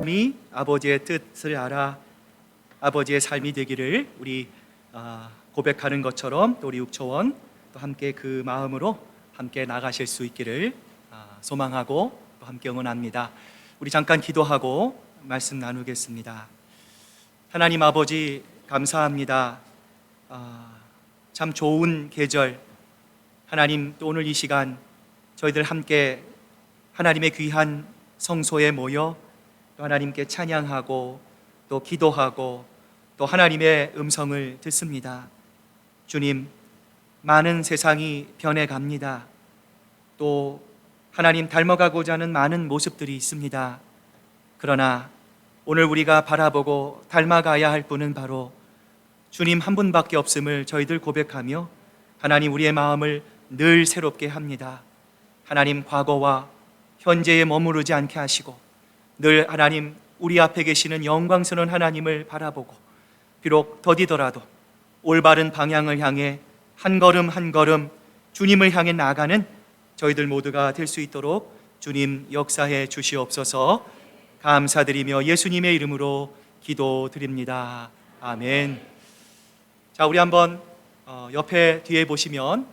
삶이 아버지의 뜻을 알아 아버지의 삶이 되기를 우리 고백하는 것처럼 또 우리 육초원 또 함께 그 마음으로 함께 나가실 수 있기를 소망하고 또 함께 응원합니다. 우리 잠깐 기도하고 말씀 나누겠습니다. 하나님 아버지 감사합니다. 참 좋은 계절, 하나님 또 오늘 이 시간 저희들 함께 하나님의 귀한 성소에 모여 또 하나님께 찬양하고 또 기도하고 또 하나님의 음성을 듣습니다. 주님, 많은 세상이 변해갑니다. 또 하나님 닮아가고자 하는 많은 모습들이 있습니다. 그러나 오늘 우리가 바라보고 닮아가야 할 분은 바로 주님 한 분밖에 없음을 저희들 고백하며 하나님 우리의 마음을 늘 새롭게 합니다. 하나님 과거와 현재에 머무르지 않게 하시고 늘 하나님 우리 앞에 계시는 영광스러운 하나님을 바라보고 비록 더디더라도 올바른 방향을 향해 한 걸음 한 걸음 주님을 향해 나가는 저희들 모두가 될 수 있도록 주님 역사해 주시옵소서. 감사드리며 예수님의 이름으로 기도드립니다. 아멘. 자, 우리 한번 옆에 뒤에 보시면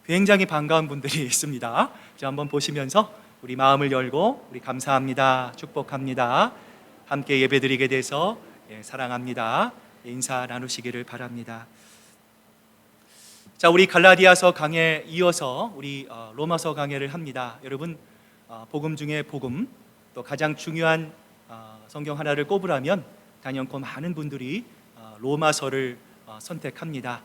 굉장히 반가운 분들이 있습니다. 자, 한번 보시면서 우리 마음을 열고 우리 감사합니다, 축복합니다, 함께 예배드리게 돼서 사랑합니다 인사 나누시기를 바랍니다. 자, 우리 갈라디아서 강해 이어서 우리 로마서 강해를 합니다. 여러분, 복음 중에 복음, 또 가장 중요한 성경 하나를 꼽으라면 단연코 많은 분들이 로마서를 선택합니다.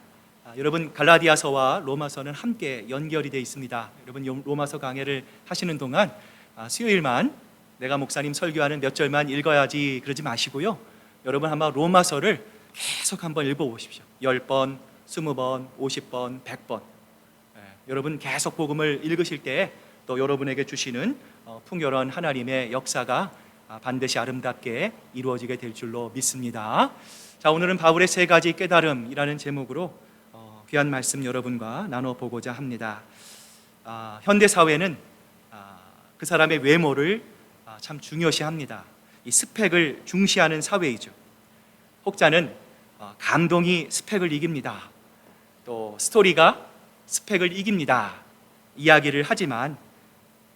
여러분, 갈라디아서와 로마서는 함께 연결이 되어 있습니다. 여러분, 로마서 강해를 하시는 동안 수요일만 내가 목사님 설교하는 몇 절만 읽어야지 그러지 마시고요, 여러분 아마 로마서를 계속 한번 읽어보십시오. 10번, 20번, 50번, 100번. 여러분 계속 복음을 읽으실 때 또 여러분에게 주시는 풍요로운 하나님의 역사가 반드시 아름답게 이루어지게 될 줄로 믿습니다. 자, 오늘은 바울의 세 가지 깨달음이라는 제목으로 귀한 말씀 여러분과 나눠보고자 합니다. 현대 사회는 그 사람의 외모를 참 중요시합니다. 이 스펙을 중시하는 사회이죠. 혹자는 감동이 스펙을 이깁니다. 또 스토리가 스펙을 이깁니다 이야기를 하지만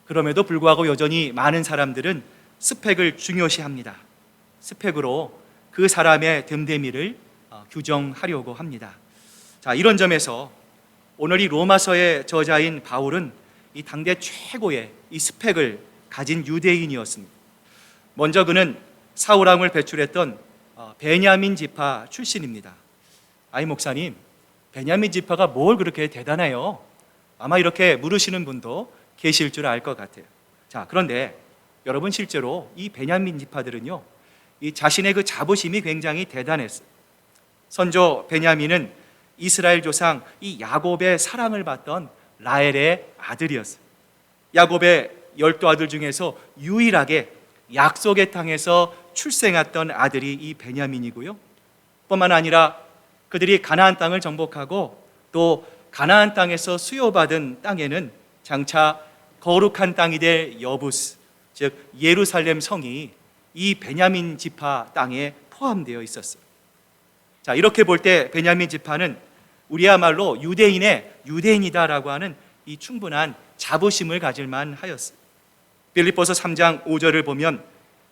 그럼에도 불구하고 여전히 많은 사람들은 스펙을 중요시합니다. 스펙으로 그 사람의 됨됨이를 규정하려고 합니다. 자, 이런 점에서 오늘 이 로마서의 저자인 바울은 이 당대 최고의 이 스펙을 가진 유대인이었습니다. 먼저 그는 사울왕을 배출했던 베냐민 지파 출신입니다. 아이 목사님, 베냐민 지파가 뭘 그렇게 대단해요? 아마 이렇게 물으시는 분도 계실 줄 알 것 같아요. 자, 그런데 여러분, 실제로 이 베냐민 지파들은요, 이 자신의 그 자부심이 굉장히 대단했어요. 선조 베냐민은 이스라엘 조상 이 야곱의 사랑을 받던 라헬의 아들이었어요. 야곱의 12아들 중에서 유일하게 약속의 땅에서 출생했던 아들이 이 베냐민이고요, 뿐만 아니라 그들이 가나안 땅을 정복하고 또 가나안 땅에서 수요받은 땅에는 장차 거룩한 땅이 될 여부스, 즉 예루살렘 성이 이 베냐민 지파 땅에 포함되어 있었어요. 자, 이렇게 볼 때 베냐민 지파는 우리야말로 유대인의 유대인이다라고 하는 이 충분한 자부심을 가질 만하였어요. 빌립보서 3장 5절을 보면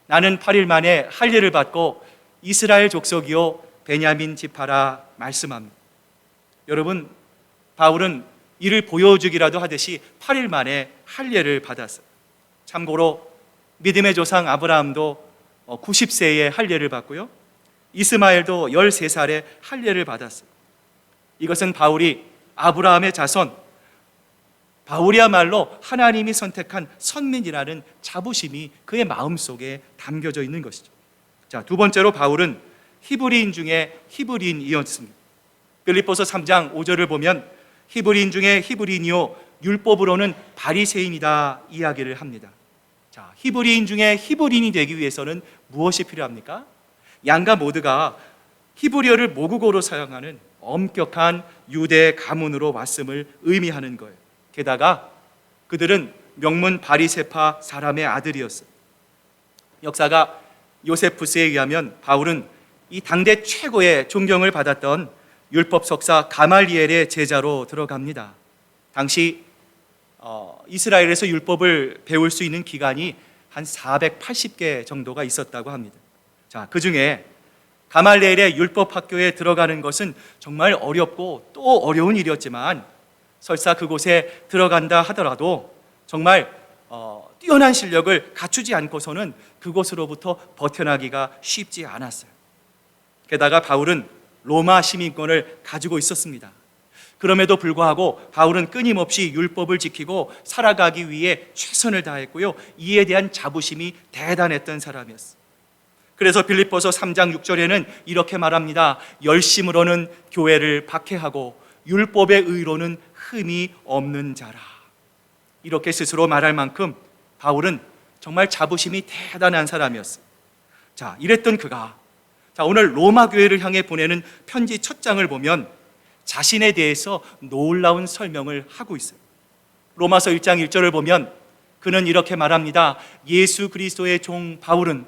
나는 8일 만에 할례를 받고 이스라엘 족속이요 베냐민 지파라 말씀합니다. 여러분, 바울은 이를 보여주기라도 하듯이 8일 만에 할례를 받았어요. 참고로 믿음의 조상 아브라함도 90세에 할례를 받고요, 이스마엘도 13살에 할례를 받았어요. 이것은 바울이 아브라함의 자손, 바울이야말로 하나님이 선택한 선민이라는 자부심이 그의 마음속에 담겨져 있는 것이죠. 자, 두 번째로 바울은 히브리인 중에 히브리인이었습니다. 빌립보서 3장 5절을 보면 히브리인 중에 히브리인이요 율법으로는 바리새인이다 이야기를 합니다. 자, 히브리인 중에 히브리인이 되기 위해서는 무엇이 필요합니까? 양가 모두가 히브리어를 모국어로 사용하는 엄격한 유대 가문으로 왔음을 의미하는 거예요. 게다가 그들은 명문 바리새파 사람의 아들이었어요. 역사가 요세푸스에 의하면 바울은 이 당대 최고의 존경을 받았던 율법 석사 가말리엘의 제자로 들어갑니다. 당시 이스라엘에서 율법을 배울 수 있는 기간이 한 480개 정도가 있었다고 합니다. 자, 그 중에 가말리엘의 율법 학교에 들어가는 것은 정말 어렵고 또 어려운 일이었지만 설사 그곳에 들어간다 하더라도 정말 뛰어난 실력을 갖추지 않고서는 그곳으로부터 벗어나기가 쉽지 않았어요. 게다가 바울은 로마 시민권을 가지고 있었습니다. 그럼에도 불구하고 바울은 끊임없이 율법을 지키고 살아가기 위해 최선을 다했고요, 이에 대한 자부심이 대단했던 사람이었어요. 그래서 빌립보서 3장 6절에는 이렇게 말합니다. 열심으로는 교회를 박해하고 율법의 의로는 흠이 없는 자라. 이렇게 스스로 말할 만큼 바울은 정말 자부심이 대단한 사람이었어요. 자, 이랬던 그가 오늘 로마 교회를 향해 보내는 편지 첫 장을 보면 자신에 대해서 놀라운 설명을 하고 있어요. 로마서 1장 1절을 보면 그는 이렇게 말합니다. 예수 그리스도의 종 바울은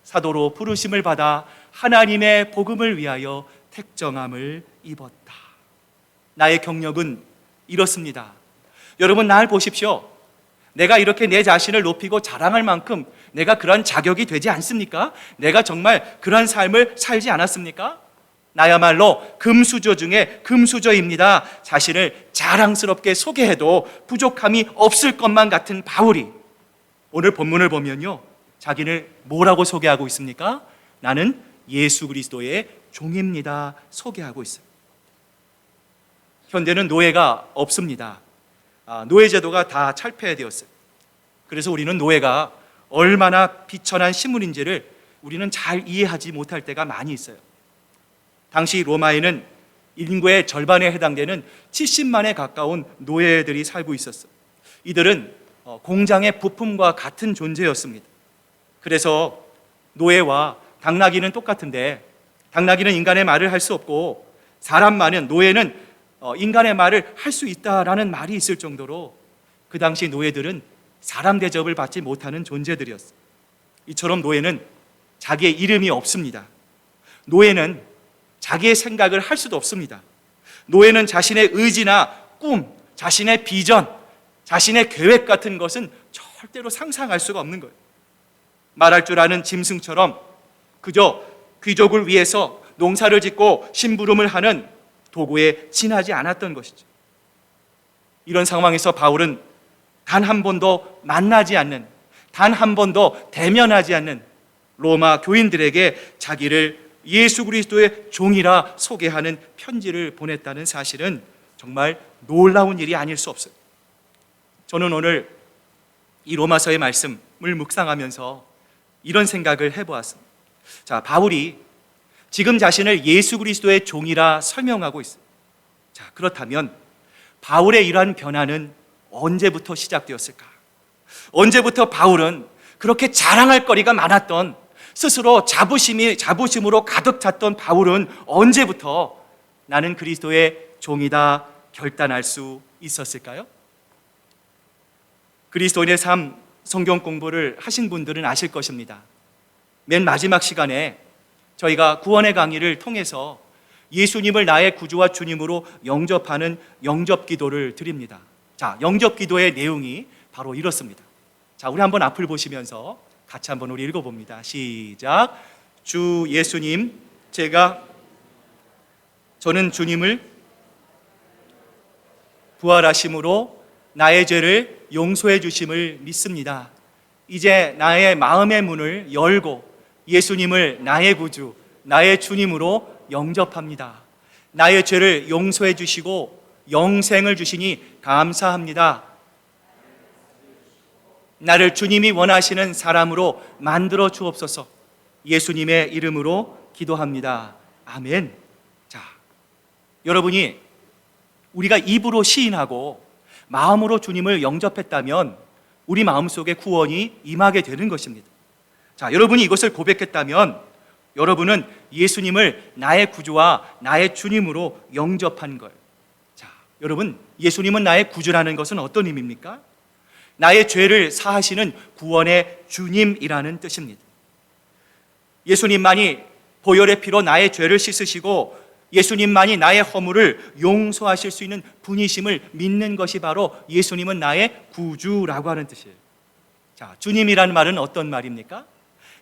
사도로 부르심을 받아 하나님의 복음을 위하여 택정함을 입었다. 나의 경력은 이렇습니다. 여러분, 날 보십시오. 내가 이렇게 내 자신을 높이고 자랑할 만큼 내가 그런 자격이 되지 않습니까? 내가 정말 그런 삶을 살지 않았습니까? 나야말로 금수저 중에 금수저입니다. 자신을 자랑스럽게 소개해도 부족함이 없을 것만 같은 바울이 오늘 본문을 보면요, 자기를 뭐라고 소개하고 있습니까? 나는 예수 그리스도의 종입니다 소개하고 있어요. 현대는 노예가 없습니다. 노예제도가 다 철폐되었어요. 그래서 우리는 노예가 얼마나 비천한 신분인지를 우리는 잘 이해하지 못할 때가 많이 있어요. 당시 로마에는 인구의 절반에 해당되는 70만에 가까운 노예들이 살고 있었어요. 이들은 공장의 부품과 같은 존재였습니다. 그래서 노예와 당나귀는 똑같은데 당나귀는 인간의 말을 할 수 없고 노예는 인간의 말을 할 수 있다라는 말이 있을 정도로 그 당시 노예들은 사람 대접을 받지 못하는 존재들이었어요. 이처럼 노예는 자기의 이름이 없습니다. 노예는 자기의 생각을 할 수도 없습니다. 노예는 자신의 의지나 꿈, 자신의 비전, 자신의 계획 같은 것은 절대로 상상할 수가 없는 거예요. 말할 줄 아는 짐승처럼 그저 귀족을 위해서 농사를 짓고 심부름을 하는 도구에 지나지 않았던 것이죠. 이런 상황에서 바울은 단 한 번도 만나지 않는, 단 한 번도 대면하지 않는 로마 교인들에게 자기를 예수 그리스도의 종이라 소개하는 편지를 보냈다는 사실은 정말 놀라운 일이 아닐 수 없어요. 저는 오늘 이 로마서의 말씀을 묵상하면서 이런 생각을 해보았습니다. 자, 바울이 지금 자신을 예수 그리스도의 종이라 설명하고 있어요. 자, 그렇다면 바울의 이러한 변화는 언제부터 시작되었을까? 언제부터 바울은 그렇게 자랑할 거리가 많았던, 스스로 자부심으로 가득 찼던 바울은 언제부터 나는 그리스도의 종이다 결단할 수 있었을까요? 그리스도인의 삶 성경 공부를 하신 분들은 아실 것입니다. 맨 마지막 시간에 저희가 구원의 강의를 통해서 예수님을 나의 구주와 주님으로 영접하는 영접 기도를 드립니다. 자, 영접 기도의 내용이 바로 이렇습니다. 자, 우리 한번 앞을 보시면서 같이 한번 우리 읽어봅니다. 시작. 주 예수님, 저는 주님을 부활하심으로 나의 죄를 용서해 주심을 믿습니다. 이제 나의 마음의 문을 열고 예수님을 나의 구주, 나의 주님으로 영접합니다. 나의 죄를 용서해 주시고 영생을 주시니 감사합니다. 나를 주님이 원하시는 사람으로 만들어 주옵소서. 예수님의 이름으로 기도합니다. 아멘. 자, 여러분이 우리가 입으로 시인하고 마음으로 주님을 영접했다면 우리 마음속에 구원이 임하게 되는 것입니다. 자, 여러분이 이것을 고백했다면 여러분은 예수님을 나의 구주와 나의 주님으로 영접한 거예요. 자, 여러분, 예수님은 나의 구주라는 것은 어떤 의미입니까? 나의 죄를 사하시는 구원의 주님이라는 뜻입니다. 예수님만이 보혈의 피로 나의 죄를 씻으시고 예수님만이 나의 허물을 용서하실 수 있는 분이심을 믿는 것이 바로 예수님은 나의 구주라고 하는 뜻이에요. 자, 주님이라는 말은 어떤 말입니까?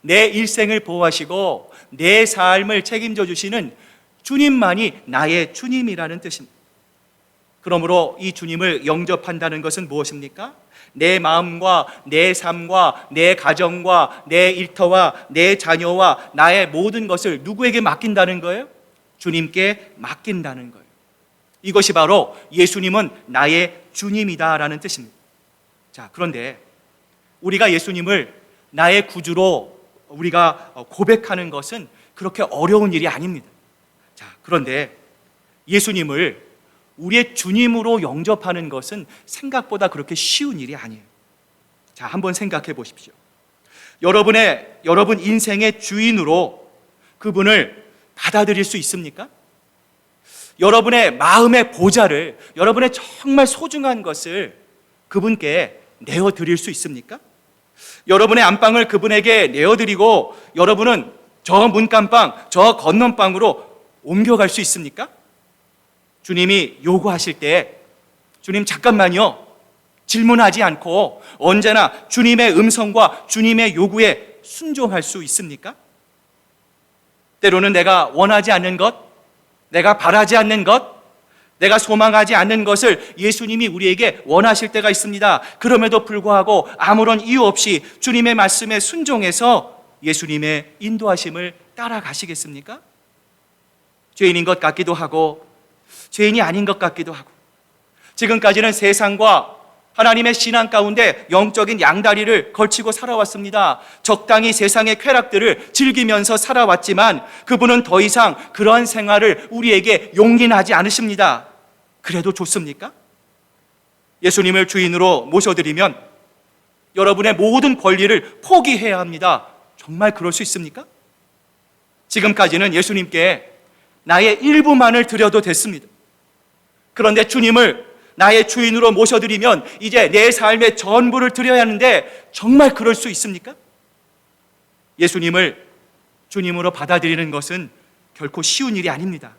내 일생을 보호하시고 내 삶을 책임져 주시는 주님만이 나의 주님이라는 뜻입니다. 그러므로 이 주님을 영접한다는 것은 무엇입니까? 내 마음과 내 삶과 내 가정과 내 일터와 내 자녀와 나의 모든 것을 누구에게 맡긴다는 거예요? 주님께 맡긴다는 거예요. 이것이 바로 예수님은 나의 주님이다라는 뜻입니다. 자, 그런데 우리가 예수님을 나의 구주로 우리가 고백하는 것은 그렇게 어려운 일이 아닙니다. 자, 그런데 예수님을 우리의 주님으로 영접하는 것은 생각보다 그렇게 쉬운 일이 아니에요. 자, 한번 생각해 보십시오. 여러분 인생의 주인으로 그분을 받아들일 수 있습니까? 여러분의 마음의 보좌를, 여러분의 정말 소중한 것을 그분께 내어드릴 수 있습니까? 여러분의 안방을 그분에게 내어드리고 여러분은 저 문간방, 저 건넌방으로 옮겨갈 수 있습니까? 주님이 요구하실 때 주님 잠깐만요 질문하지 않고 언제나 주님의 음성과 주님의 요구에 순종할 수 있습니까? 때로는 내가 원하지 않는 것, 내가 바라지 않는 것, 내가 소망하지 않는 것을 예수님이 우리에게 원하실 때가 있습니다. 그럼에도 불구하고 아무런 이유 없이 주님의 말씀에 순종해서 예수님의 인도하심을 따라가시겠습니까? 죄인인 것 같기도 하고 죄인이 아닌 것 같기도 하고, 지금까지는 세상과 하나님의 신앙 가운데 영적인 양다리를 걸치고 살아왔습니다. 적당히 세상의 쾌락들을 즐기면서 살아왔지만 그분은 더 이상 그러한 생활을 우리에게 용인하지 않으십니다. 그래도 좋습니까? 예수님을 주인으로 모셔드리면 여러분의 모든 권리를 포기해야 합니다. 정말 그럴 수 있습니까? 지금까지는 예수님께 나의 일부만을 드려도 됐습니다. 그런데 주님을 나의 주인으로 모셔드리면 이제 내 삶의 전부를 드려야 하는데 정말 그럴 수 있습니까? 예수님을 주님으로 받아들이는 것은 결코 쉬운 일이 아닙니다.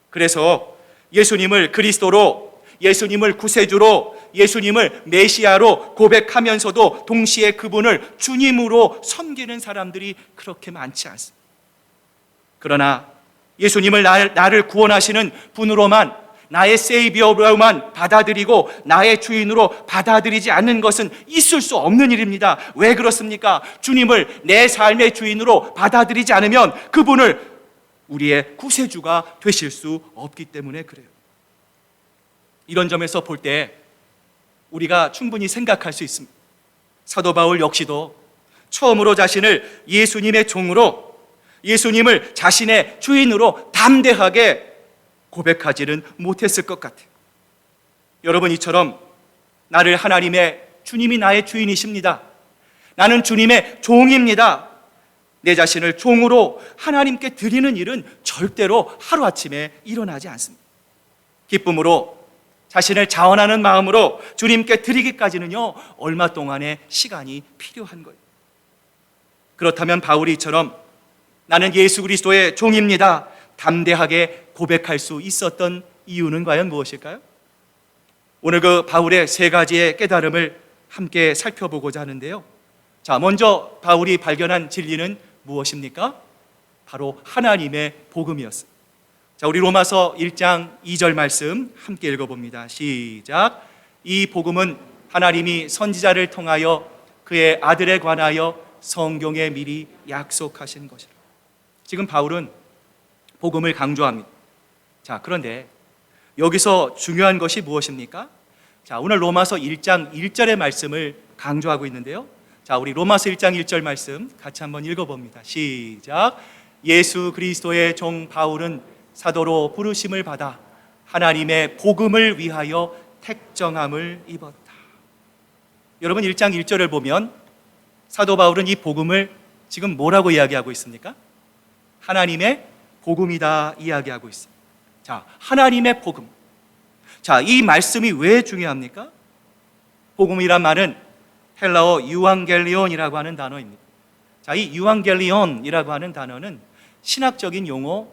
그래서 예수님을 그리스도로, 예수님을 구세주로, 예수님을 메시아로 고백하면서도 동시에 그분을 주님으로 섬기는 사람들이 그렇게 많지 않습니다. 그러나 예수님을 나를 구원하시는 분으로만, 나의 세이비어로만 받아들이고 나의 주인으로 받아들이지 않는 것은 있을 수 없는 일입니다. 왜 그렇습니까? 주님을 내 삶의 주인으로 받아들이지 않으면 그분을 우리의 구세주가 되실 수 없기 때문에 그래요. 이런 점에서 볼 때 우리가 충분히 생각할 수 있습니다. 사도 바울 역시도 처음으로 자신을 예수님의 종으로, 예수님을 자신의 주인으로 담대하게 고백하지는 못했을 것 같아요. 여러분, 이처럼 나를 하나님의 주님이 나의 주인이십니다. 나는 주님의 종입니다. 내 자신을 종으로 하나님께 드리는 일은 절대로 하루아침에 일어나지 않습니다. 기쁨으로 자신을 자원하는 마음으로 주님께 드리기까지는요, 얼마 동안의 시간이 필요한 거예요. 그렇다면 바울이 이처럼 나는 예수 그리스도의 종입니다, 담대하게 고백할 수 있었던 이유는 과연 무엇일까요? 오늘 그 바울의 세 가지의 깨달음을 함께 살펴보고자 하는데요. 자, 먼저 바울이 발견한 진리는 무엇입니까? 바로 하나님의 복음이었습니다. 자, 우리 로마서 1장 2절 말씀 함께 읽어봅니다. 시작. 이 복음은 하나님이 선지자를 통하여 그의 아들에 관하여 성경에 미리 약속하신 것이라. 지금 바울은 복음을 강조합니다. 자, 그런데 여기서 중요한 것이 무엇입니까? 자, 오늘 로마서 1장 1절의 말씀을 강조하고 있는데요. 자, 우리 로마서 1장 1절 말씀 같이 한번 읽어봅니다. 시작. 예수 그리스도의 종 바울은 사도로 부르심을 받아 하나님의 복음을 위하여 택정함을 입었다. 여러분, 1장 1절을 보면 사도 바울은 이 복음을 지금 뭐라고 이야기하고 있습니까? 하나님의 복음이다 이야기하고 있습니다. 자, 하나님의 복음. 자, 이 말씀이 왜 중요합니까? 복음이란 말은 헬라어 유앙겔리온이라고 하는 단어입니다. 자, 이 유앙겔리온이라고 하는 단어는 신학적인 용어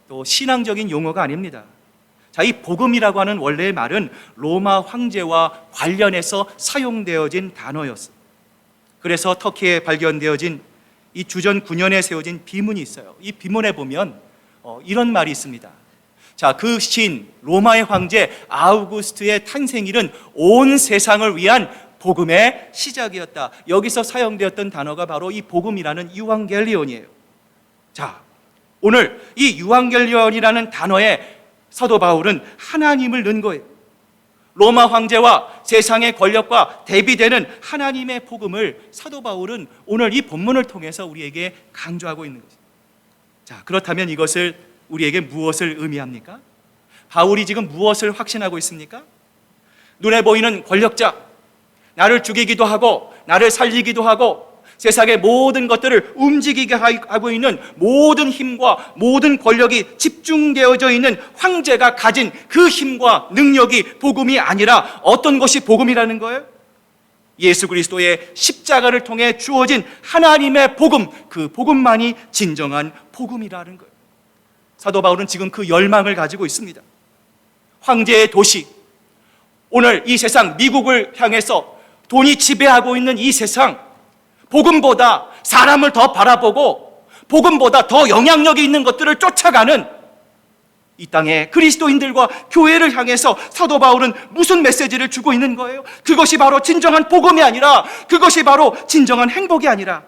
또 신앙적인 용어가 아닙니다. 자, 이 복음이라고 하는 원래의 말은 로마 황제와 관련해서 사용되어진 단어였어요. 그래서 터키에 발견되어진 이 주전 9년에 세워진 비문이 있어요. 이 비문에 보면 이런 말이 있습니다. 자, 그 신 로마의 황제 아우구스트의 탄생일은 온 세상을 위한 복음의 시작이었다. 여기서 사용되었던 단어가 바로 이 복음이라는 유앙겔리온이에요. 자, 오늘 이 유앙겔리온이라는 단어에 사도 바울은 하나님을 넣은 거예요. 로마 황제와 세상의 권력과 대비되는 하나님의 복음을 사도 바울은 오늘 이 본문을 통해서 우리에게 강조하고 있는 거죠. 자, 그렇다면 이것을 우리에게 무엇을 의미합니까? 바울이 지금 무엇을 확신하고 있습니까? 눈에 보이는 권력자, 나를 죽이기도 하고 나를 살리기도 하고 세상의 모든 것들을 움직이게 하고 있는 모든 힘과 모든 권력이 집중되어져 있는 황제가 가진 그 힘과 능력이 복음이 아니라 어떤 것이 복음이라는 거예요? 예수 그리스도의 십자가를 통해 주어진 하나님의 복음, 그 복음만이 진정한 복음이라는 거예요. 사도 바울은 지금 그 열망을 가지고 있습니다. 황제의 도시, 오늘 이 세상 미국을 향해서 돈이 지배하고 있는 이 세상, 복음보다 사람을 더 바라보고 복음보다 더 영향력이 있는 것들을 쫓아가는 이 땅의 그리스도인들과 교회를 향해서 사도 바울은 무슨 메시지를 주고 있는 거예요? 그것이 바로 진정한 복음이 아니라, 그것이 바로 진정한 행복이 아니라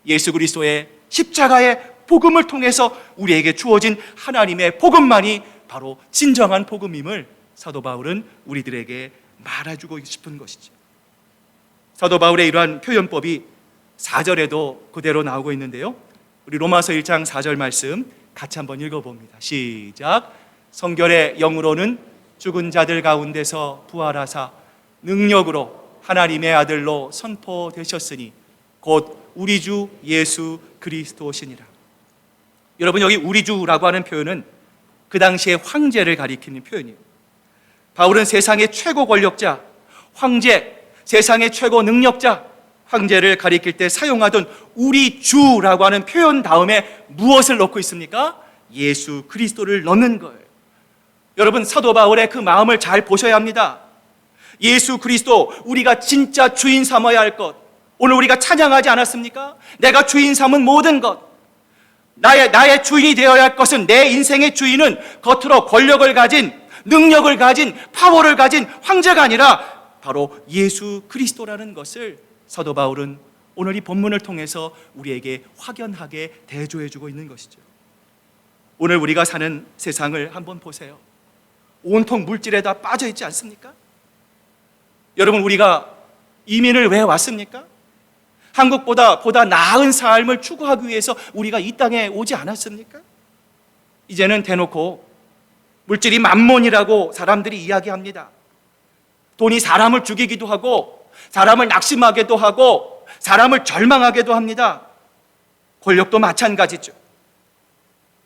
예수 그리스도의 십자가의 복음을 통해서 우리에게 주어진 하나님의 복음만이 바로 진정한 복음임을 사도 바울은 우리들에게 말해주고 싶은 것이죠. 사도 바울의 이러한 표현법이 4절에도 그대로 나오고 있는데요, 우리 로마서 1장 4절 말씀 같이 한번 읽어봅니다. 시작. 성결의 영으로는 죽은 자들 가운데서 부활하사 능력으로 하나님의 아들로 선포되셨으니 곧 우리 주 예수 그리스도시니라. 여러분, 여기 우리 주라고 하는 표현은 그 당시에 황제를 가리키는 표현이에요. 바울은 세상의 최고 권력자, 황제, 세상의 최고 능력자, 황제를 가리킬 때 사용하던 우리 주라고 하는 표현 다음에 무엇을 넣고 있습니까? 예수 그리스도를 넣는 거예요. 여러분, 사도 바울의 그 마음을 잘 보셔야 합니다. 예수 그리스도, 우리가 진짜 주인 삼아야 할 것. 오늘 우리가 찬양하지 않았습니까? 내가 주인 삼은 모든 것, 나의 주인이 되어야 할 것은, 내 인생의 주인은 겉으로 권력을 가진, 능력을 가진, 파워를 가진 황제가 아니라 바로 예수 그리스도라는 것을 사도 바울은 오늘 이 본문을 통해서 우리에게 확연하게 대조해주고 있는 것이죠. 오늘 우리가 사는 세상을 한번 보세요. 온통 물질에 다 빠져있지 않습니까? 여러분, 우리가 이민을 왜 왔습니까? 한국보다 보다 나은 삶을 추구하기 위해서 우리가 이 땅에 오지 않았습니까? 이제는 대놓고 물질이 만몬이라고 사람들이 이야기합니다. 돈이 사람을 죽이기도 하고 사람을 낙심하게도 하고 사람을 절망하게도 합니다. 권력도 마찬가지죠.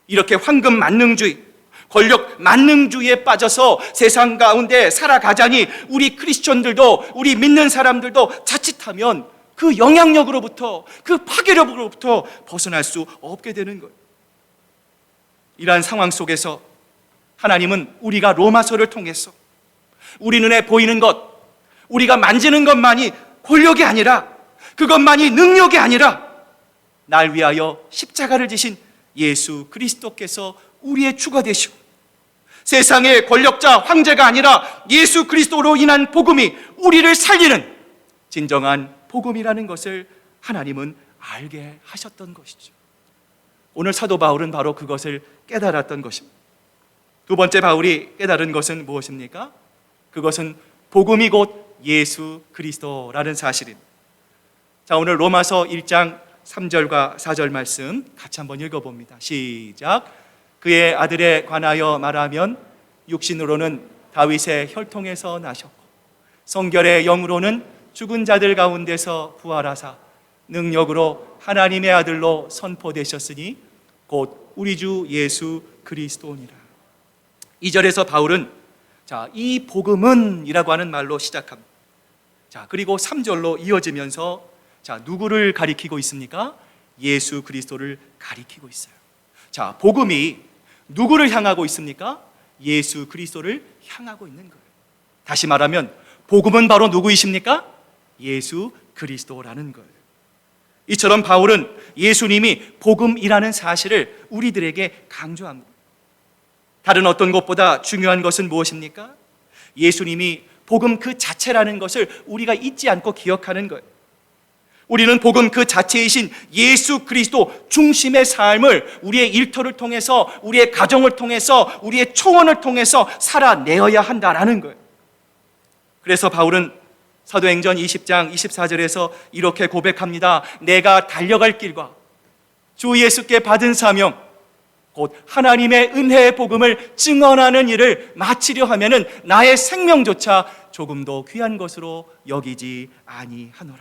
이렇게 황금 만능주의, 권력 만능주의에 빠져서 세상 가운데 살아가자니 우리 크리스천들도, 우리 믿는 사람들도 자칫하면 그 영향력으로부터, 그 파괴력으로부터 벗어날 수 없게 되는 거예요. 이러한 상황 속에서 하나님은 우리가 로마서를 통해서 우리 눈에 보이는 것, 우리가 만지는 것만이 권력이 아니라, 그것만이 능력이 아니라 날 위하여 십자가를 지신 예수 그리스도께서 우리의 주가 되시고, 세상의 권력자 황제가 아니라 예수 그리스도로 인한 복음이 우리를 살리는 진정한 복음이라는 것을 하나님은 알게 하셨던 것이죠. 오늘 사도 바울은 바로 그것을 깨달았던 것입니다. 두 번째 바울이 깨달은 것은 무엇입니까? 그것은 복음이 곧 예수 그리스도라는 사실입니다. 자, 오늘 로마서 1장 3절과 4절 말씀 같이 한번 읽어봅니다. 시작. 그의 아들에 관하여 말하면 육신으로는 다윗의 혈통에서 나셨고 성결의 영으로는 죽은 자들 가운데서 부활하사 능력으로 하나님의 아들로 선포되셨으니 곧 우리 주 예수 그리스도니라. 2절에서 바울은 이 복음은 이라고 하는 말로 시작합니다. 그리고 3절로 이어지면서 누구를 가리키고 있습니까? 예수 그리스도를 가리키고 있어요. 자, 복음이 누구를 향하고 있습니까? 예수 그리스도를 향하고 있는 거예요. 다시 말하면 복음은 바로 누구이십니까? 예수 그리스도라는 거예요. 이처럼 바울은 예수님이 복음이라는 사실을 우리들에게 강조합니다. 다른 어떤 것보다 중요한 것은 무엇입니까? 예수님이 복음 그 자체라는 것을 우리가 잊지 않고 기억하는 거예요. 우리는 복음 그 자체이신 예수 그리스도 중심의 삶을 우리의 일터를 통해서, 우리의 가정을 통해서, 우리의 초원을 통해서 살아내어야 한다라는 거예요. 그래서 바울은 사도행전 20장 24절에서 이렇게 고백합니다. 내가 달려갈 길과 주 예수께 받은 사명, 곧 하나님의 은혜의 복음을 증언하는 일을 마치려 하면은 나의 생명조차 조금도 귀한 것으로 여기지 아니하노라.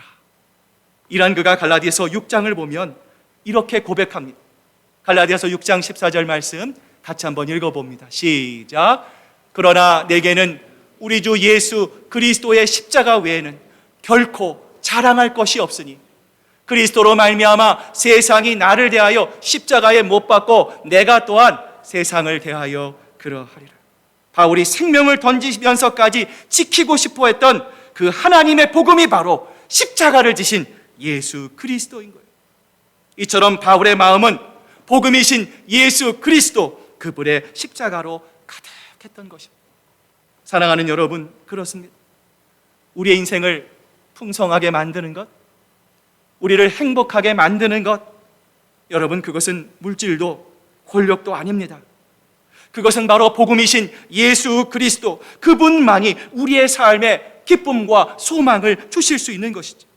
이란 그가 갈라디아서 6장을 보면 이렇게 고백합니다. 갈라디아서 6장 14절 말씀 같이 한번 읽어봅니다. 시작. 그러나 내게는 우리 주 예수 그리스도의 십자가 외에는 결코 자랑할 것이 없으니 그리스도로 말미암아 세상이 나를 대하여 십자가에 못 박고 내가 또한 세상을 대하여 그러하리라. 바울이 생명을 던지면서까지 지키고 싶어 했던 그 하나님의 복음이 바로 십자가를 지신 예수 그리스도인 거예요. 이처럼 바울의 마음은 복음이신 예수 그리스도 그분의 십자가로 가득했던 것입니다. 사랑하는 여러분, 그렇습니다. 우리의 인생을 풍성하게 만드는 것, 우리를 행복하게 만드는 것, 여러분, 그것은 물질도 권력도 아닙니다. 그것은 바로 복음이신 예수 그리스도 그분만이 우리의 삶에 기쁨과 소망을 주실 수 있는 것이죠.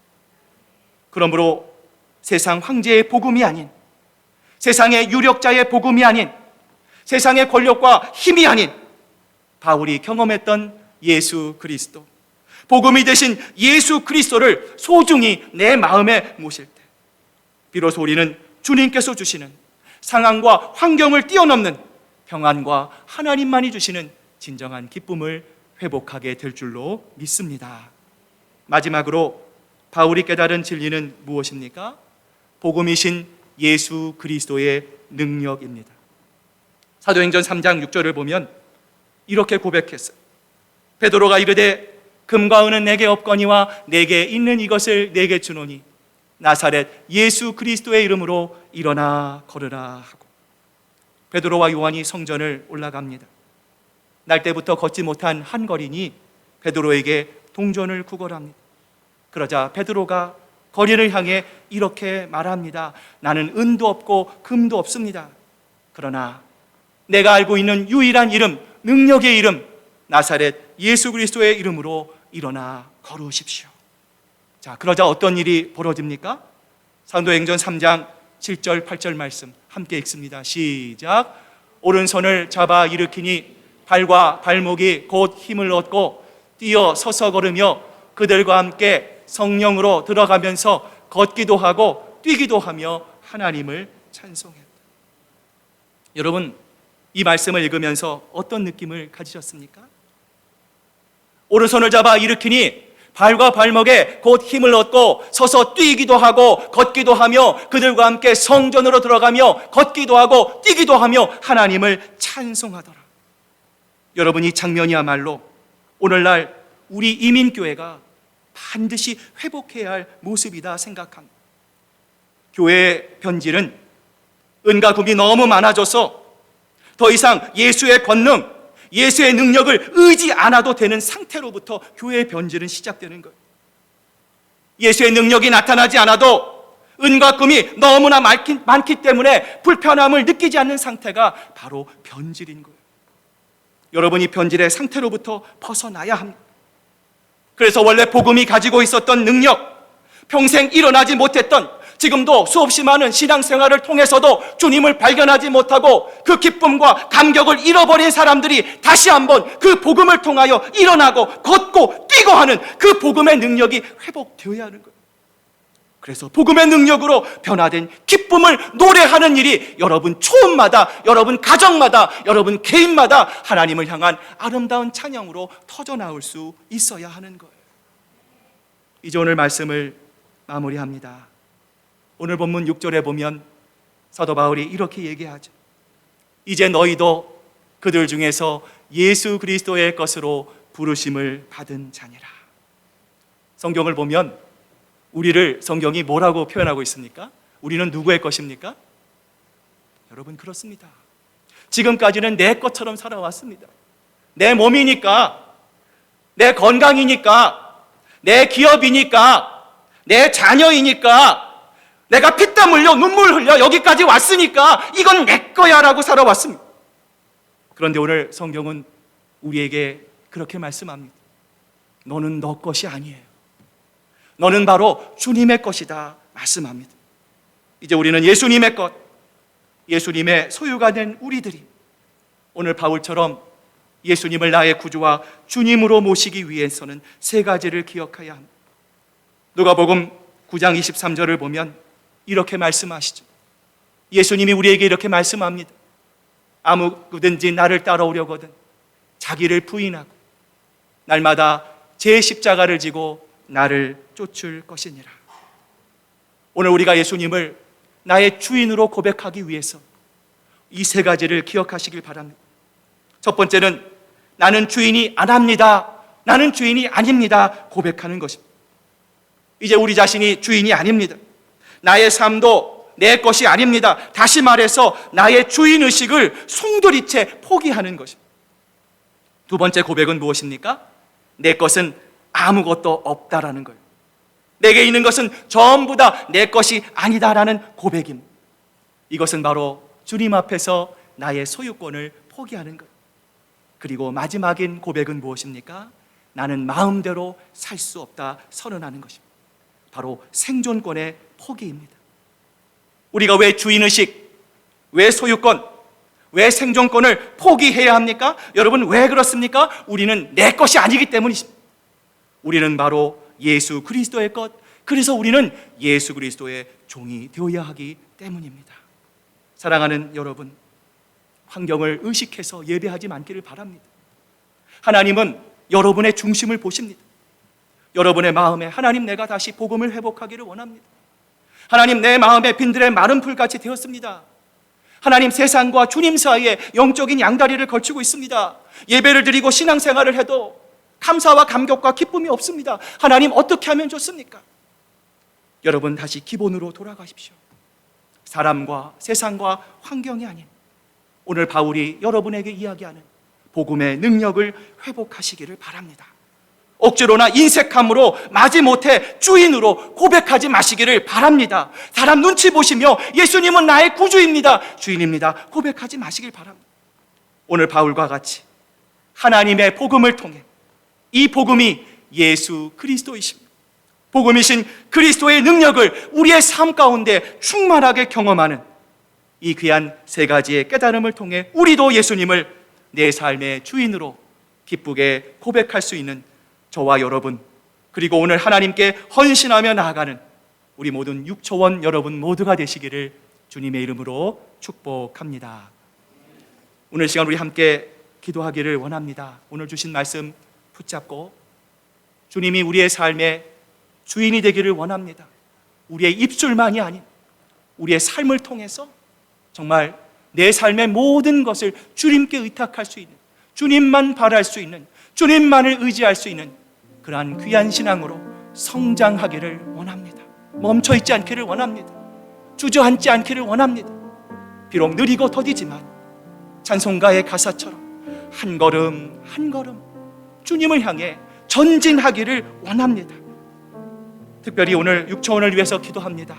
그러므로 세상 황제의 복음이 아닌, 세상의 유력자의 복음이 아닌, 세상의 권력과 힘이 아닌 바울이 경험했던 예수 그리스도, 복음이 되신 예수 그리스도를 소중히 내 마음에 모실 때 비로소 우리는 주님께서 주시는 상황과 환경을 뛰어넘는 평안과 하나님만이 주시는 진정한 기쁨을 회복하게 될 줄로 믿습니다. 마지막으로 바울이 깨달은 진리는 무엇입니까? 복음이신 예수 그리스도의 능력입니다. 사도행전 3장 6절을 보면 이렇게 고백했어요. 베드로가 이르되 금과 은은 내게 없거니와 내게 있는 이것을 내게 주노니 나사렛 예수 그리스도의 이름으로 일어나 걸으라 하고, 베드로와 요한이 성전을 올라갑니다. 날 때부터 걷지 못한 한 거린이 베드로에게 동전을 구걸합니다. 그러자 베드로가 거린을 향해 이렇게 말합니다. 나는 은도 없고 금도 없습니다. 그러나 내가 알고 있는 유일한 이름, 능력의 이름, 나사렛 예수 그리스도의 이름으로 일어나 걸으십시오. 자, 그러자 어떤 일이 벌어집니까? 사도행전 3장 7절 8절 말씀 함께 읽습니다. 시작. 오른손을 잡아 일으키니 발과 발목이 곧 힘을 얻고 뛰어 서서 걸으며 그들과 함께 성령으로 들어가면서 걷기도 하고 뛰기도 하며 하나님을 찬송했다. 여러분, 이 말씀을 읽으면서 어떤 느낌을 가지셨습니까? 오른손을 잡아 일으키니 발과 발목에 곧 힘을 얻고 서서 뛰기도 하고 걷기도 하며 그들과 함께 성전으로 들어가며 걷기도 하고 뛰기도 하며 하나님을 찬송하더라. 여러분, 이 장면이야말로 오늘날 우리 이민교회가 반드시 회복해야 할 모습이다 생각합니다. 교회의 변질은 은과 금이 너무 많아져서 더 이상 예수의 권능, 예수의 능력을 의지 않아도 되는 상태로부터 교회의 변질은 시작되는 거예요. 예수의 능력이 나타나지 않아도 은과 금이 너무나 많기 때문에 불편함을 느끼지 않는 상태가 바로 변질인 거예요. 여러분이 변질의 상태로부터 벗어나야 합니다. 그래서 원래 복음이 가지고 있었던 능력, 평생 일어나지 못했던, 지금도 수없이 많은 신앙생활을 통해서도 주님을 발견하지 못하고 그 기쁨과 감격을 잃어버린 사람들이 다시 한번 그 복음을 통하여 일어나고 걷고 뛰고 하는 그 복음의 능력이 회복되어야 하는 거예요. 그래서 복음의 능력으로 변화된 기쁨을 노래하는 일이 여러분 초음마다, 여러분 가정마다, 여러분 개인마다 하나님을 향한 아름다운 찬양으로 터져나올 수 있어야 하는 거예요. 이제 오늘 말씀을 마무리합니다. 오늘 본문 6절에 보면 사도 바울이 이렇게 얘기하죠. 이제 너희도 그들 중에서 예수 그리스도의 것으로 부르심을 받은 자니라. 성경을 보면 우리를 성경이 뭐라고 표현하고 있습니까? 우리는 누구의 것입니까? 여러분, 그렇습니다. 지금까지는 내 것처럼 살아왔습니다. 내 몸이니까, 내 건강이니까, 내 기업이니까, 내 자녀이니까, 내가 피땀 흘려 눈물 흘려 여기까지 왔으니까 이건 내 거야 라고 살아왔습니다. 그런데 오늘 성경은 우리에게 그렇게 말씀합니다. 너는 너 것이 아니에요. 너는 바로 주님의 것이다 말씀합니다. 이제 우리는 예수님의 것, 예수님의 소유가 된 우리들이 오늘 바울처럼 예수님을 나의 구주와 주님으로 모시기 위해서는 세 가지를 기억해야 합니다. 누가복음 9장 23절을 보면 이렇게 말씀하시죠. 예수님이 우리에게 이렇게 말씀합니다. 아무든지 나를 따라오려거든 자기를 부인하고 날마다 제 십자가를 지고 나를 쫓을 것이니라. 오늘 우리가 예수님을 나의 주인으로 고백하기 위해서 이 세 가지를 기억하시길 바랍니다. 첫 번째는 나는 주인이 안 합니다, 나는 주인이 아닙니다 고백하는 것입니다. 이제 우리 자신이 주인이 아닙니다. 나의 삶도 내 것이 아닙니다. 다시 말해서 나의 주인의식을 송두리째 포기하는 것입니다. 두 번째 고백은 무엇입니까? 내 것은 아무것도 없다라는 거예요. 내게 있는 것은 전부 다 내 것이 아니다라는 고백입니다. 이것은 바로 주님 앞에서 나의 소유권을 포기하는 거예요. 그리고 마지막인 고백은 무엇입니까? 나는 마음대로 살 수 없다 선언하는 것입니다. 바로 생존권의 포기입니다. 우리가 왜 주인의식, 왜 소유권, 왜 생존권을 포기해야 합니까? 여러분, 왜 그렇습니까? 우리는 내 것이 아니기 때문이십니다. 우리는 바로 예수 그리스도의 것, 그래서 우리는 예수 그리스도의 종이 되어야 하기 때문입니다. 사랑하는 여러분, 환경을 의식해서 예배하지 않기를 바랍니다. 하나님은 여러분의 중심을 보십니다. 여러분의 마음에 하나님, 내가 다시 복음을 회복하기를 원합니다. 하나님, 내 마음에 빈들의 마른 풀같이 되었습니다. 하나님, 세상과 주님 사이에 영적인 양다리를 걸치고 있습니다. 예배를 드리고 신앙생활을 해도 감사와 감격과 기쁨이 없습니다. 하나님, 어떻게 하면 좋습니까? 여러분, 다시 기본으로 돌아가십시오. 사람과 세상과 환경이 아닌 오늘 바울이 여러분에게 이야기하는 복음의 능력을 회복하시기를 바랍니다. 억지로나 인색함으로 마지못해 주인으로 고백하지 마시기를 바랍니다. 사람 눈치 보시며 예수님은 나의 구주입니다, 주인입니다 고백하지 마시길 바랍니다. 오늘 바울과 같이 하나님의 복음을 통해, 이 복음이 예수 그리스도이십니다. 복음이신 그리스도의 능력을 우리의 삶 가운데 충만하게 경험하는 이 귀한 세 가지의 깨달음을 통해 우리도 예수님을 내 삶의 주인으로 기쁘게 고백할 수 있는 저와 여러분, 그리고 오늘 하나님께 헌신하며 나아가는 우리 모든 육초원 여러분 모두가 되시기를 주님의 이름으로 축복합니다. 오늘 시간 우리 함께 기도하기를 원합니다. 오늘 주신 말씀 붙잡고 주님이 우리의 삶의 주인이 되기를 원합니다. 우리의 입술만이 아닌 우리의 삶을 통해서 정말 내 삶의 모든 것을 주님께 의탁할 수 있는, 주님만 바랄 수 있는, 주님만을 의지할 수 있는 그러한 귀한 신앙으로 성장하기를 원합니다. 멈춰있지 않기를 원합니다. 주저앉지 않기를 원합니다. 비록 느리고 더디지만 찬송가의 가사처럼 한 걸음 한 걸음 주님을 향해 전진하기를 원합니다. 특별히 오늘 육초원을 위해서 기도합니다.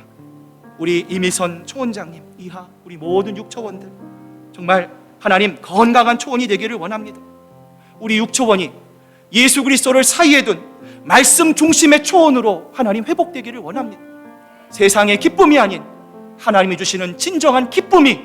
우리 이미선 초원장님 이하 우리 모든 육초원들 정말 하나님 건강한 초원이 되기를 원합니다. 우리 육초원이 예수 그리스도를 사이에 둔 말씀 중심의 초원으로 하나님 회복되기를 원합니다. 세상의 기쁨이 아닌 하나님이 주시는 진정한 기쁨이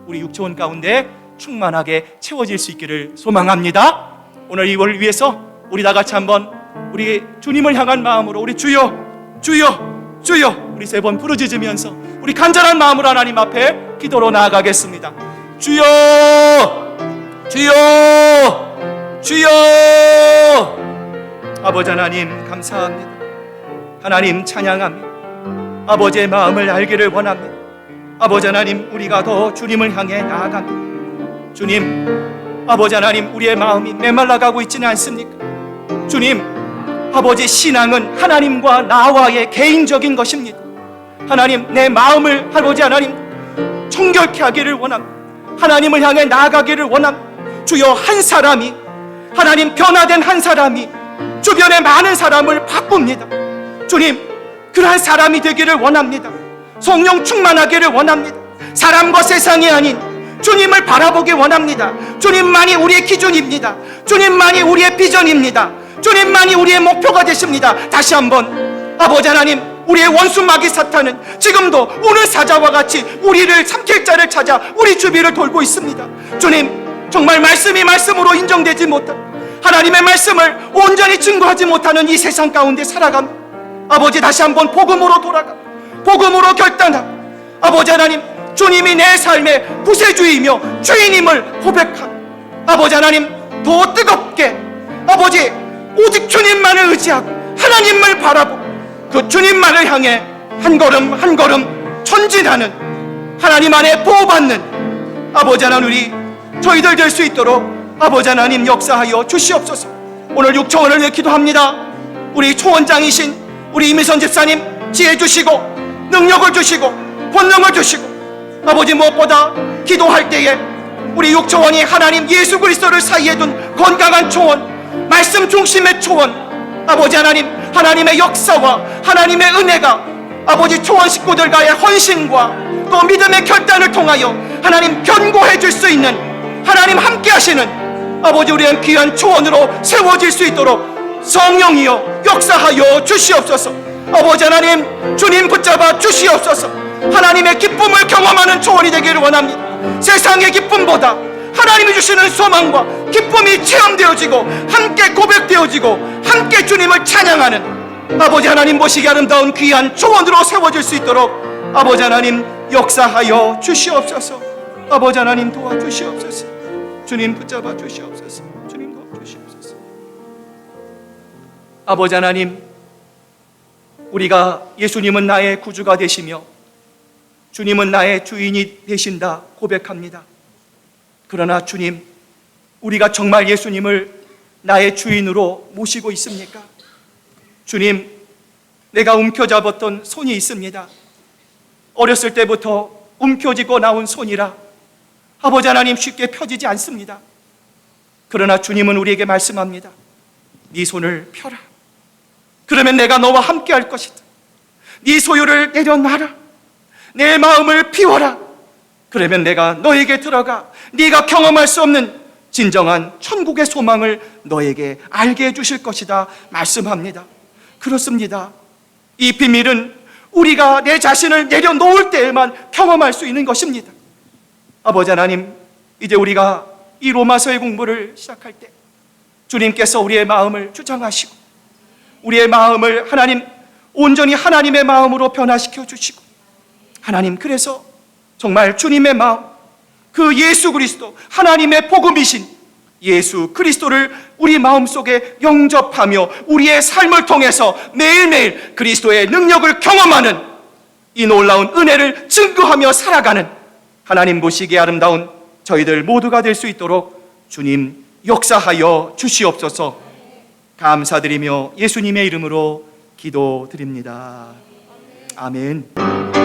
우리 육초원 가운데 충만하게 채워질 수 있기를 소망합니다. 오늘 이걸 위해서 우리 다 같이 한번 우리 주님을 향한 마음으로 우리 주여 주여 주여 우리 세 번 부르짖으면서 우리 간절한 마음으로 하나님 앞에 기도로 나아가겠습니다. 주여 주여 주여. 아버지 하나님 감사합니다. 하나님 찬양합니다. 아버지의 마음을 알기를 원합니다. 아버지 하나님, 우리가 더 주님을 향해 나아갑니다. 주님, 아버지 하나님, 우리의 마음이 메말라가고 있지는 않습니까? 주님, 아버지, 신앙은 하나님과 나와의 개인적인 것입니다. 하나님, 내 마음을 아버지 하나님 청결케 하기를 원합니다. 하나님을 향해 나아가기를 원합니다. 주여, 한 사람이, 하나님, 변화된 한 사람이 주변의 많은 사람을 바꿉니다. 주님, 그러한 사람이 되기를 원합니다. 성령 충만하기를 원합니다. 사람과 세상이 아닌 주님을 바라보기 원합니다. 주님만이 우리의 기준입니다. 주님만이 우리의 비전입니다. 주님만이 우리의 목표가 되십니다. 다시 한번 아버지 하나님, 우리의 원수 마귀 사탄은 지금도 오늘 사자와 같이 우리를 삼킬 자를 찾아 우리 주위를 돌고 있습니다. 주님, 정말 말씀이 말씀으로 인정되지 못한, 하나님의 말씀을 온전히 증거하지 못하는 이 세상 가운데 살아갑니다. 아버지, 다시 한번 복음으로 돌아가, 복음으로 결단하고, 아버지 하나님, 주님이 내 삶의 구세주이며 주인임을 고백하고, 아버지 하나님, 더 뜨겁게 아버지 오직 주님만을 의지하고 하나님을 바라보고 그 주님만을 향해 한 걸음 한 걸음 전진하는, 하나님 안에 보호받는 아버지 하나님, 우리 저희들 될 수 있도록 아버지 하나님 역사하여 주시옵소서. 오늘 6천원을 위해 기도합니다. 우리 초원장이신 우리 이미선 집사님 지혜 주시고 능력을 주시고 권능을 주시고, 아버지 무엇보다 기도할 때에 우리 6초원이 하나님 예수 그리스도를 사이에 둔 건강한 초원, 말씀 중심의 초원, 아버지 하나님, 하나님의 역사와 하나님의 은혜가 아버지 초원 식구들과의 헌신과 또 믿음의 결단을 통하여 하나님 견고해 줄 수 있는, 하나님 함께 하시는 아버지 우리의 귀한 초원으로 세워질 수 있도록 성령이여 역사하여 주시옵소서. 아버지 하나님, 주님 붙잡아 주시옵소서. 하나님의 기쁨을 경험하는 초원이 되기를 원합니다. 세상의 기쁨보다 하나님이 주시는 소망과 기쁨이 체험되어지고 함께 고백되어지고 함께 주님을 찬양하는 아버지 하나님 보시기 아름다운 귀한 초원으로 세워질 수 있도록 아버지 하나님 역사하여 주시옵소서. 아버지 하나님 도와주시옵소서. 주님 붙잡아 주시옵소서. 주님 도와주시옵소서. 아버지 하나님, 우리가 예수님은 나의 구주가 되시며 주님은 나의 주인이 되신다 고백합니다. 그러나 주님, 우리가 정말 예수님을 나의 주인으로 모시고 있습니까? 주님, 내가 움켜잡았던 손이 있습니다. 어렸을 때부터 움켜쥐고 나온 손이라 아버지 하나님 쉽게 펴지지 않습니다. 그러나 주님은 우리에게 말씀합니다. 네 손을 펴라. 그러면 내가 너와 함께 할 것이다. 네 소유를 내려놔라. 내 마음을 비워라. 그러면 내가 너에게 들어가 네가 경험할 수 없는 진정한 천국의 소망을 너에게 알게 해주실 것이다 말씀합니다. 그렇습니다. 이 비밀은 우리가 내 자신을 내려놓을 때에만 경험할 수 있는 것입니다. 아버지 하나님, 이제 우리가 이 로마서의 공부를 시작할 때 주님께서 우리의 마음을 주장하시고 우리의 마음을 하나님 온전히 하나님의 마음으로 변화시켜 주시고, 하나님, 그래서 정말 주님의 마음, 그 예수 그리스도, 하나님의 복음이신 예수 그리스도를 우리 마음속에 영접하며 우리의 삶을 통해서 매일매일 그리스도의 능력을 경험하는 이 놀라운 은혜를 증거하며 살아가는 하나님 보시기에 아름다운 저희들 모두가 될 수 있도록 주님 역사하여 주시옵소서. 감사드리며 예수님의 이름으로 기도드립니다. 아멘.